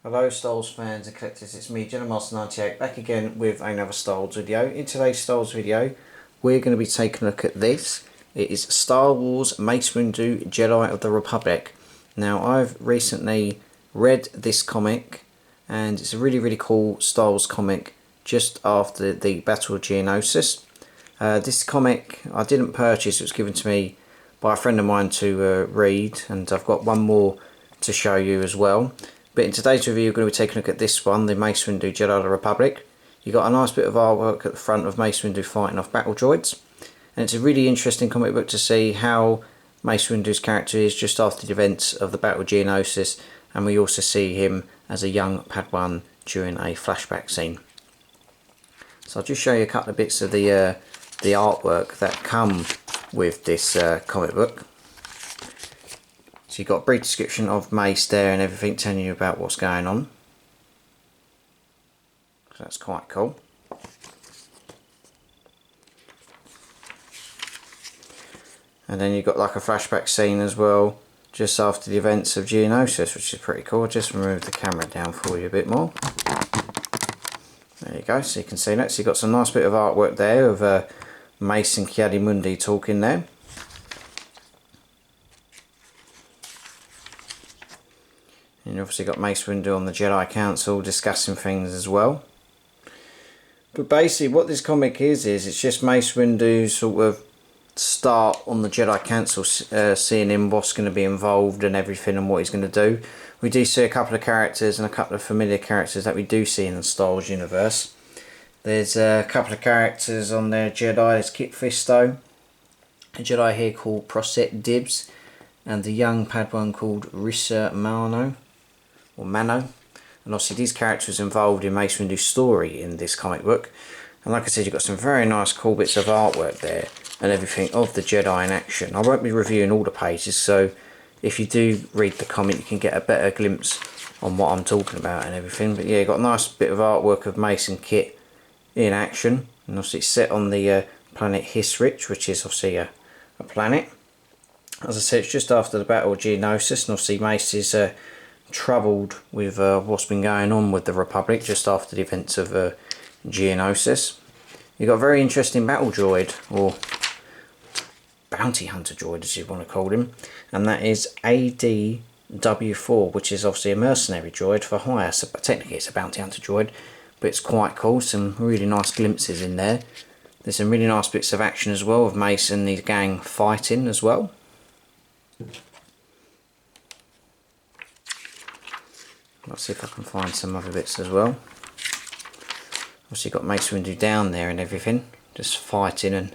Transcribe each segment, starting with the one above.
Hello Star Wars fans and collectors, it's me Jedi Master 98 back again with another Star Wars video. In today's Star Wars video we're going to be taking a look at this. It is Star Wars Mace Windu Jedi of the Republic. Now I've recently read this comic and it's a really cool Star Wars comic just after the Battle of Geonosis. This comic I didn't purchase, it was given to me by a friend of mine to read, and I've got one more to show you as well. But in today's review, we're going to be taking a look at this one, the Mace Windu Jedi of the Republic. You've got a nice bit of artwork at the front of Mace Windu fighting off battle droids. And it's a really interesting comic book to see how Mace Windu's character is just after the events of the Battle of Geonosis. And we also see him as a young Padawan during a flashback scene. So I'll just show you a couple of bits of the artwork that come with this comic book. So you've got a brief description of Mace there and everything, telling you about what's going on. So that's quite cool. And then you've got like a flashback scene as well, just after the events of Geonosis, which is pretty cool. I'll just move the camera down for you a bit more. There you go, so you can see that. So you've got some nice bit of artwork there of Mace and Ki-Adi-Mundi talking there. And you've obviously got Mace Windu on the Jedi Council discussing things as well. But basically what this comic is it's just Mace Windu sort of start on the Jedi Council, seeing him, what's going to be involved and everything and what he's going to do. We do see a couple of characters and a couple of familiar characters that we do see in the Star Wars universe. There's a couple of characters on there, Jedi. There's Kit Fisto, a Jedi here called Prosset Dibs, and the young Padawan called Rissa Mano. And obviously these characters involved in Mace Windu's story in this comic book. And like I said, you've got some very nice cool bits of artwork there and everything of the Jedi in action. I won't be reviewing all the pages, so if you do read the comic you can get a better glimpse on what I'm talking about and everything. But yeah, you've got a nice bit of artwork of Mace and Kit in action. And obviously it's set on the planet Hisrich, which is obviously a planet. As I said, it's just after the Battle of Geonosis, and obviously Mace is troubled with what's been going on with the Republic just after the events of Geonosis. You've got a very interesting battle droid, or bounty hunter droid as you want to call him, and that is ADW4, which is obviously a mercenary droid for hire. So technically it's a bounty hunter droid, but it's quite cool. Some really nice glimpses in there. There's some really nice bits of action as well of Mace and the gang fighting as well. Let's see if I can find some other bits as well. Obviously got Mace Windu down there and everything, just fighting and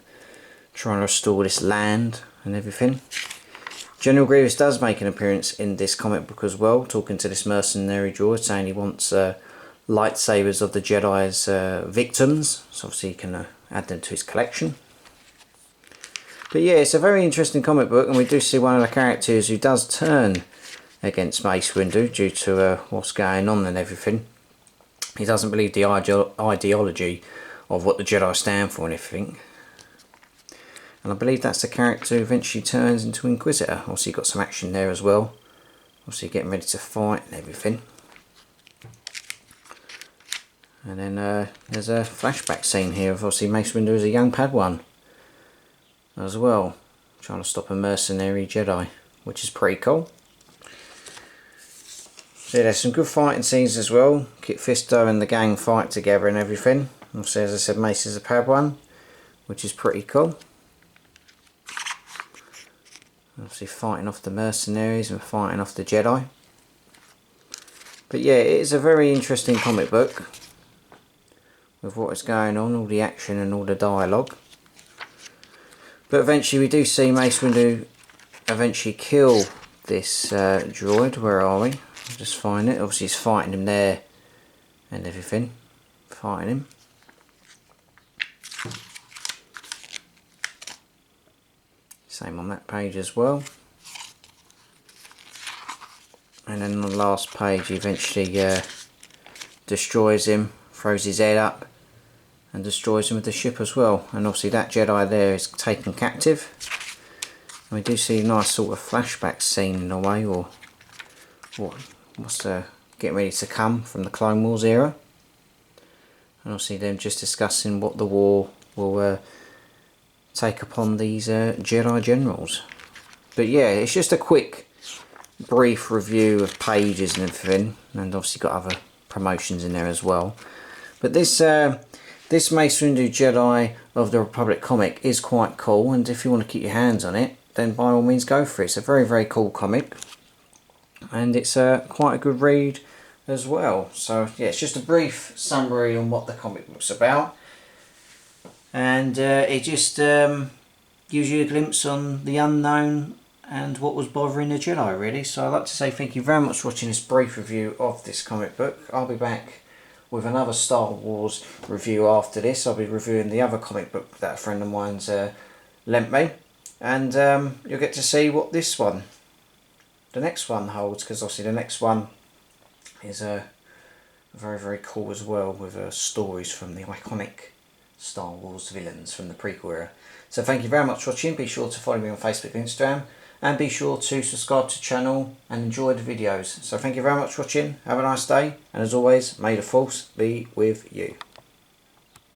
trying to restore this land and everything. General Grievous does make an appearance in this comic book as well, talking to this mercenary droid, saying he wants lightsabers of the Jedi's victims, so obviously he can add them to his collection. But yeah, it's a very interesting comic book, and we do see one of the characters who does turn against Mace Windu due to what's going on and everything. He doesn't believe the ideology of what the Jedi stand for and everything. And I believe that's the character who eventually turns into Inquisitor. Obviously got some action there as well. Obviously getting ready to fight and everything. And then there's a flashback scene here of obviously Mace Windu as a young Padawan as well, trying to stop a mercenary Jedi, which is pretty cool. So yeah, there's some good fighting scenes as well. Kit Fisto and the gang fight together and everything. Obviously, as I said, Mace is a Padawan, which is pretty cool. Obviously fighting off the mercenaries and fighting off the Jedi. But yeah, it is a very interesting comic book with what is going on, all the action and all the dialogue. But eventually we do see Mace Windu eventually kill this droid. Where are we? I'll just find it. Obviously he's fighting him there and everything. Fighting him. Same on that page as well. And then on the last page he eventually destroys him, throws his head up and destroys him with the ship as well. And obviously that Jedi there is taken captive. And we do see a nice sort of flashback scene in a way, or what's getting ready to come from the Clone Wars era. And obviously them just discussing what the war will take upon these Jedi generals. But yeah, it's just a quick, brief review of pages and everything, and obviously got other promotions in there as well. But this Mace Windu Jedi of the Republic comic is quite cool, and if you want to keep your hands on it, then by all means go for it. It's a very, very cool comic, and it's quite a good read as well. So yeah, it's just a brief summary on what the comic book's about, and it just gives you a glimpse on the unknown and what was bothering the Jedi, really. So I'd like to say thank you very much for watching this brief review of this comic book. I'll be back with another Star Wars review after this. I'll be reviewing the other comic book that a friend of mine's lent me, and you'll get to see what the next one holds, because obviously the next one is very, very cool as well, with stories from the iconic Star Wars villains from the prequel era. So thank you very much for watching. Be sure to follow me on Facebook and Instagram, and be sure to subscribe to the channel and enjoy the videos. So thank you very much for watching. Have a nice day, and as always, may the Force be with you.